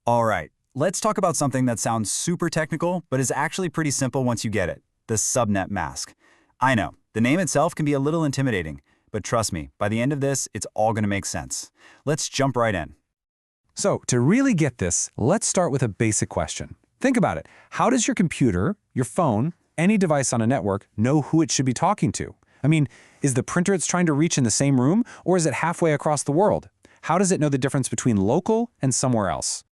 All right, let's talk about something that sounds super technical, but is actually pretty simple once you get it, the subnet mask. I know, the name itself can be a little intimidating, but trust me, by the end of this, it's all going to make sense. Let's jump right in. So, to really get this, let's start with a basic question. Think about it. How does your computer, your phone, any device on a network know who it should be talking to? I mean, is the printer it's trying to reach in the same room, or is it halfway across the world? How does it know the difference between local and somewhere else?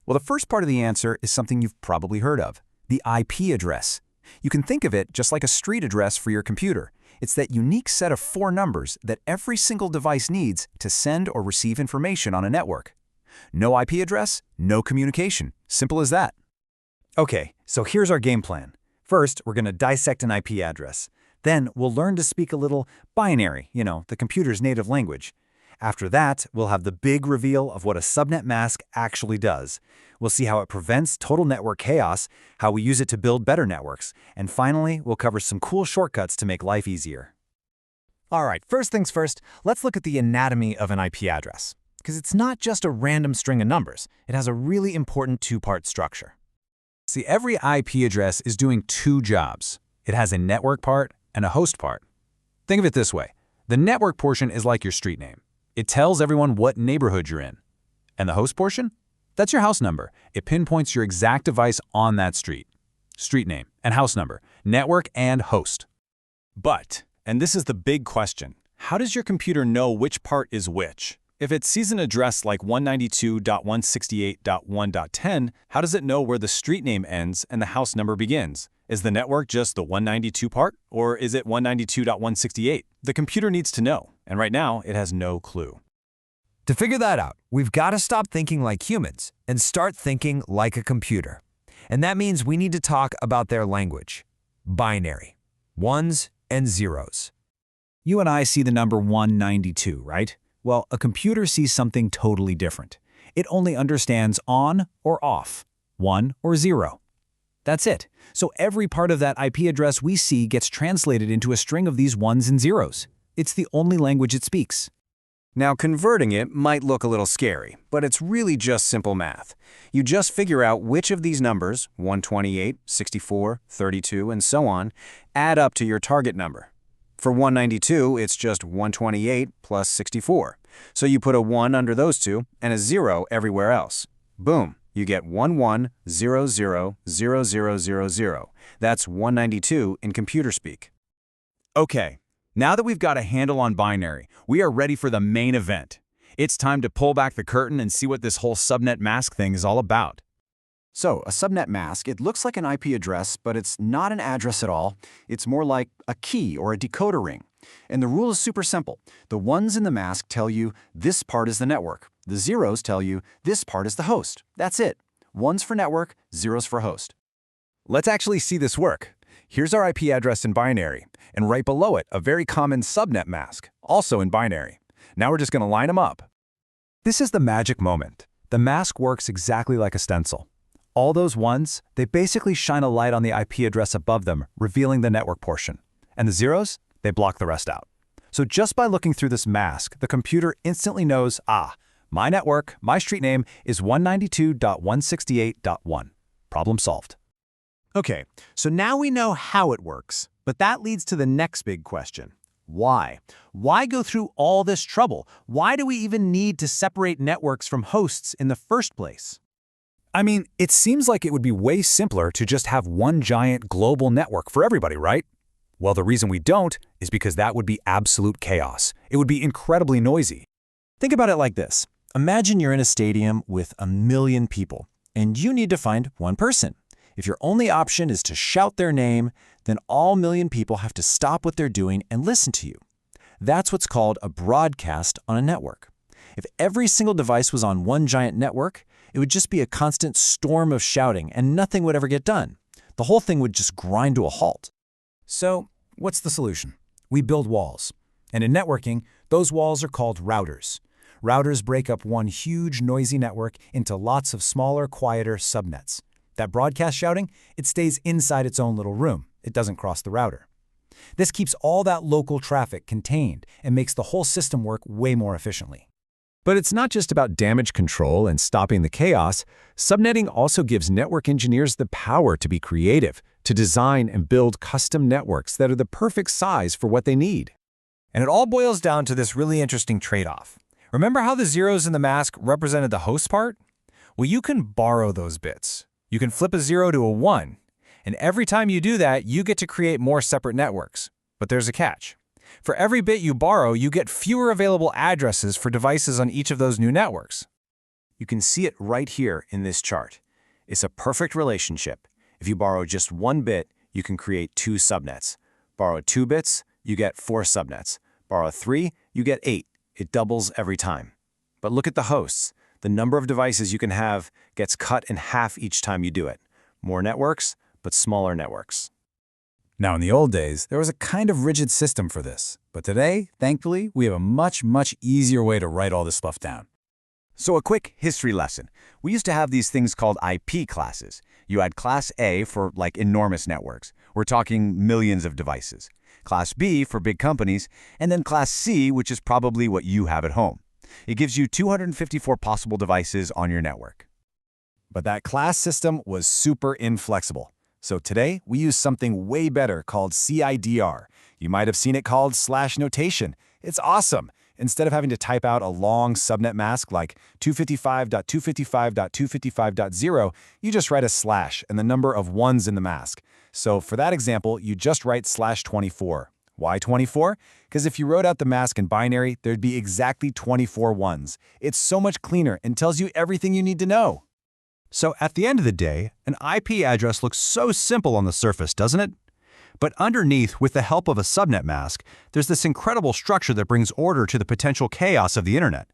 Well, the first part of the answer is something you've probably heard of, the IP address. You can think of it just like a street address for your computer. It's that unique set of 4 numbers that every single device needs to send or receive information on a network. No IP address, no communication. Simple as that. Okay, so here's our game plan. First, we're going to dissect an IP address. Then we'll learn to speak a little binary, the computer's native language. After that, we'll have the big reveal of what a subnet mask actually does. We'll see how it prevents total network chaos, how we use it to build better networks, and finally, we'll cover some cool shortcuts to make life easier. All right, first things first, let's look at the anatomy of an IP address. Because it's not just a random string of numbers. It has a really important 2-part structure. See, every IP address is doing 2 jobs. It has a network part and a host part. Think of it this way. The network portion is like your street name. It tells everyone what neighborhood you're in. And the host portion? That's your house number. It pinpoints your exact device on that street. Street name and house number, network and host. But, and this is the big question, how does your computer know which part is which? If it sees an address like 192.168.1.10, how does it know where the street name ends and the house number begins? Is the network just the 192 part, or is it 192.168? The computer needs to know, and right now, it has no clue. To figure that out, we've got to stop thinking like humans and start thinking like a computer. And that means we need to talk about their language. Binary. Ones and zeros. You and I see the number 192, right? Well, a computer sees something totally different. It only understands on or off, 1 or 0. That's it. So every part of that IP address we see gets translated into a string of these 1s and 0s. It's the only language it speaks. Now, converting it might look a little scary, but it's really just simple math. You just figure out which of these numbers, 128, 64, 32, and so on, add up to your target number. For 192, it's just 128 plus 64. So you put a 1 under those two and a 0 everywhere else. Boom, you get 11000000. That's 192 in computer speak. Okay, now that we've got a handle on binary, we are ready for the main event. It's time to pull back the curtain and see what this whole subnet mask thing is all about. So, a subnet mask, it looks like an IP address, but it's not an address at all. It's more like a key or a decoder ring. And the rule is super simple. The 1s in the mask tell you this part is the network. The 0s tell you this part is the host. That's it. 1s for network, 0s for host. Let's actually see this work. Here's our IP address in binary, and right below it, a very common subnet mask, also in binary. Now we're just going to line them up. This is the magic moment. The mask works exactly like a stencil. All those 1s, they basically shine a light on the IP address above them, revealing the network portion. And the 0s, they block the rest out. So just by looking through this mask, the computer instantly knows, my network, my street name is 192.168.1. Problem solved. Okay, so now we know how it works, but that leads to the next big question. Why? Why go through all this trouble? Why do we even need to separate networks from hosts in the first place? I mean, it seems like it would be way simpler to just have one giant global network for everybody, right? Well, the reason we don't is because that would be absolute chaos. It would be incredibly noisy. Think about it like this. Imagine you're in a stadium with 1 million people, and you need to find one person. If your only option is to shout their name, then all 1 million people have to stop what they're doing and listen to you. That's what's called a broadcast on a network. If every single device was on one giant network, it would just be a constant storm of shouting and nothing would ever get done. The whole thing would just grind to a halt. So, what's the solution? We build walls. And in networking, those walls are called routers. Routers break up one huge noisy network into lots of smaller, quieter subnets. That broadcast shouting, it stays inside its own little room. It doesn't cross the router. This keeps all that local traffic contained and makes the whole system work way more efficiently. But it's not just about damage control and stopping the chaos. Subnetting also gives network engineers the power to be creative, to design and build custom networks that are the perfect size for what they need. And it all boils down to this really interesting trade-off. Remember how the zeros in the mask represented the host part? Well, you can borrow those bits. You can flip a 0 to a 1. And every time you do that, you get to create more separate networks. But there's a catch. For every bit you borrow, you get fewer available addresses for devices on each of those new networks. You can see it right here in this chart. It's a perfect relationship. If you borrow just 1 bit, you can create 2 subnets. Borrow 2 bits, you get 4 subnets. Borrow 3, you get 8. It doubles every time. But look at the hosts. The number of devices you can have gets cut in half each time you do it. More networks, but smaller networks. Now, in the old days, there was a kind of rigid system for this. But today, thankfully, we have a much, much easier way to write all this stuff down. So a quick history lesson. We used to have these things called IP classes. You had Class A for like enormous networks. We're talking millions of devices. Class B for big companies, and then Class C, which is probably what you have at home. It gives you 254 possible devices on your network. But that class system was super inflexible. So today, we use something way better called CIDR. You might have seen it called slash notation. It's awesome. Instead of having to type out a long subnet mask like 255.255.255.0, you just write a slash and the number of ones in the mask. So for that example, you just write /24. Why 24? Because if you wrote out the mask in binary, there'd be exactly 24 ones. It's so much cleaner and tells you everything you need to know. So at the end of the day, an IP address looks so simple on the surface, doesn't it? But underneath, with the help of a subnet mask, there's this incredible structure that brings order to the potential chaos of the internet.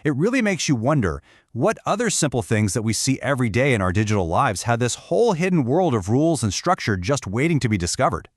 It really makes you wonder what other simple things that we see every day in our digital lives have this whole hidden world of rules and structure just waiting to be discovered.